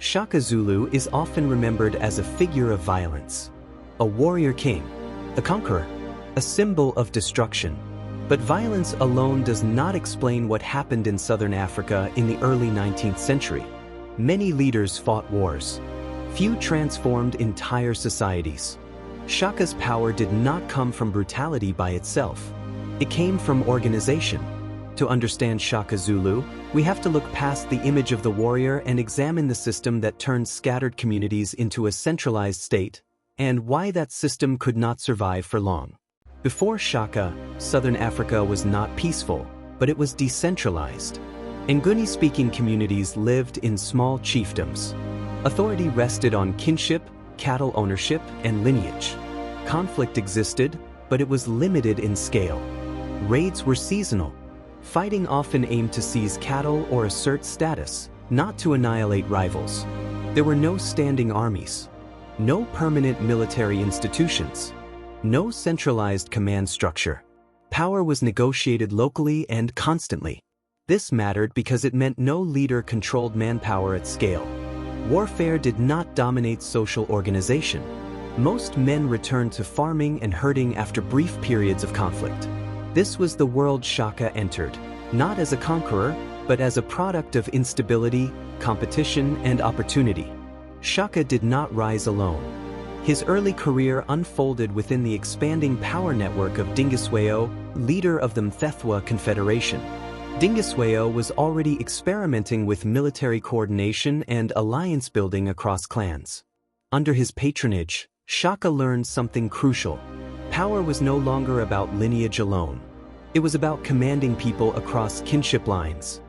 Shaka Zulu is often remembered as a figure of violence, a warrior king, a conqueror, a symbol of destruction. But violence alone does not explain what happened in southern Africa in the early 19th century. Many leaders fought wars. Few transformed entire societies. Shaka's power did not come from brutality by itself. It came from organization. To understand Shaka Zulu, we have to look past the image of the warrior and examine the system that turned scattered communities into a centralized state, and why that system could not survive for long. Before Shaka, southern Africa was not peaceful, but it was decentralized. Nguni-speaking communities lived in small chiefdoms. Authority rested on kinship, cattle ownership, and lineage. Conflict existed, but it was limited in scale. Raids were seasonal. Fighting often aimed to seize cattle or assert status, not to annihilate rivals. There were no standing armies, no permanent military institutions, no centralized command structure. Power was negotiated locally and constantly. This mattered because it meant no leader controlled manpower at scale. Warfare did not dominate social organization. Most men returned to farming and herding after brief periods of conflict. This was the world Shaka entered, not as a conqueror, but as a product of instability, competition, and opportunity. Shaka did not rise alone. His early career unfolded within the expanding power network of Dingiswayo, leader of the Mthethwa Confederation. Dingiswayo was already experimenting with military coordination and alliance building across clans. Under his patronage, Shaka learned something crucial. Power was no longer about lineage alone. It was about commanding people across kinship lines.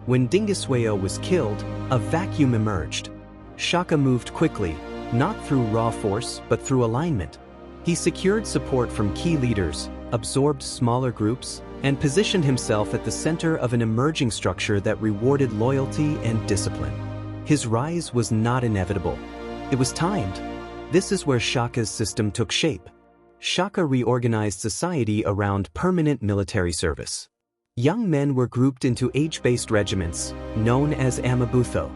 When Dingiswayo was killed, a vacuum emerged. Shaka moved quickly, not through raw force but through alignment. He secured support from key leaders, absorbed smaller groups, and positioned himself at the center of an emerging structure that rewarded loyalty and discipline. His rise was not inevitable. It was timed. This is where Shaka's system took shape. Shaka reorganized society around permanent military service. Young men were grouped into age-based regiments, known as Amabutho.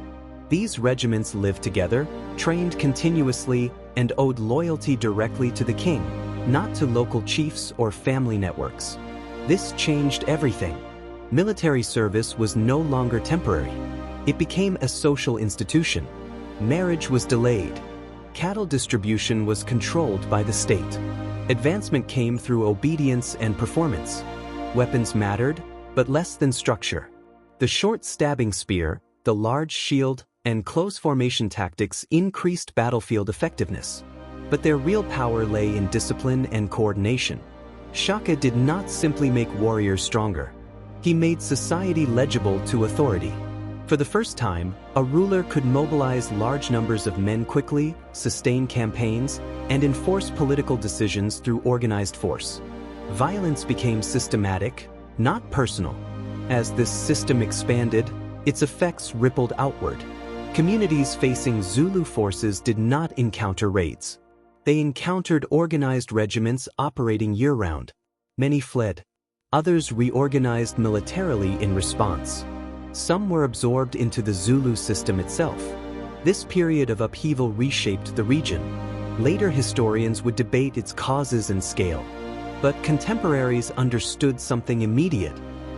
These regiments lived together, trained continuously, and owed loyalty directly to the king, not to local chiefs or family networks. This changed everything. Military service was no longer temporary. It became a social institution. Marriage was delayed. Cattle distribution was controlled by the state. Advancement came through obedience and performance. Weapons mattered, but less than structure. The short stabbing spear, the large shield, and close formation tactics increased battlefield effectiveness. But their real power lay in discipline and coordination. Shaka did not simply make warriors stronger. He made society legible to authority. For the first time, a ruler could mobilize large numbers of men quickly, sustain campaigns, and enforce political decisions through organized force. Violence became systematic, not personal. As this system expanded, its effects rippled outward. Communities facing Zulu forces did not encounter raids. They encountered organized regiments operating year-round. Many fled. Others reorganized militarily in response. Some were absorbed into the Zulu system itself. This period of upheaval reshaped the region. Later historians would debate its causes and scale. But contemporaries understood something immediate.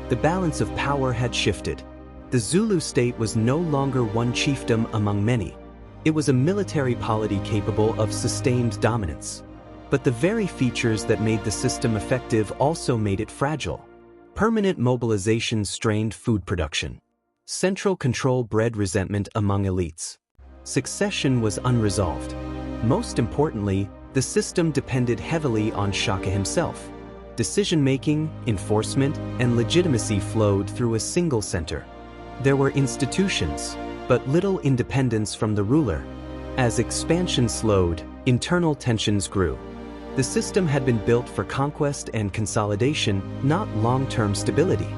The balance of power had shifted. The Zulu state was no longer one chiefdom among many. It was a military polity capable of sustained dominance. But the very features that made the system effective also made it fragile. Permanent mobilization strained food production. Central control bred resentment among elites. Succession was unresolved. Most importantly, the system depended heavily on Shaka himself. Decision-making, enforcement, and legitimacy flowed through a single center. There were institutions, but little independence from the ruler. As expansion slowed, internal tensions grew. The system had been built for conquest and consolidation, not long-term stability.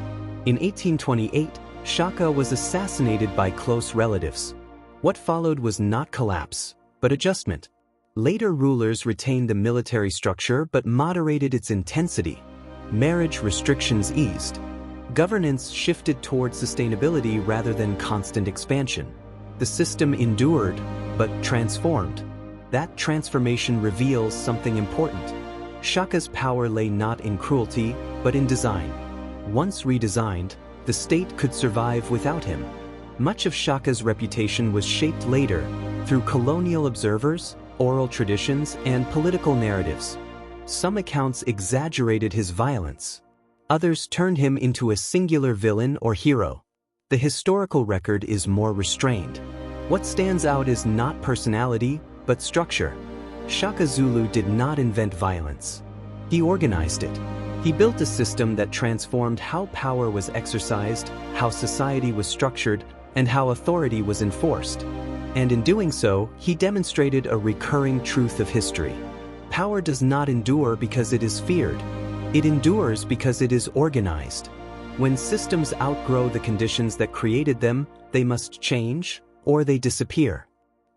In 1828, Shaka was assassinated by close relatives. What followed was not collapse, but adjustment. Later rulers retained the military structure but moderated its intensity. Marriage restrictions eased. Governance shifted toward sustainability rather than constant expansion. The system endured, but transformed. That transformation reveals something important. Shaka's power lay not in cruelty, but in design. Once redesigned, the state could survive without him. Much of Shaka's reputation was shaped later through colonial observers, oral traditions, and political narratives. Some accounts exaggerated his violence. Others turned him into a singular villain or hero. The historical record is more restrained. What stands out is not personality, but structure. Shaka Zulu did not invent violence. He organized it. He built a system that transformed how power was exercised, how society was structured, and how authority was enforced. And in doing so, he demonstrated a recurring truth of history. Power does not endure because it is feared. It endures because it is organized. When systems outgrow the conditions that created them, they must change, or they disappear.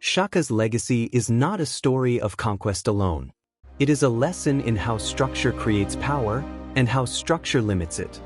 Shaka's legacy is not a story of conquest alone. It is a lesson in how structure creates power and how structure limits it.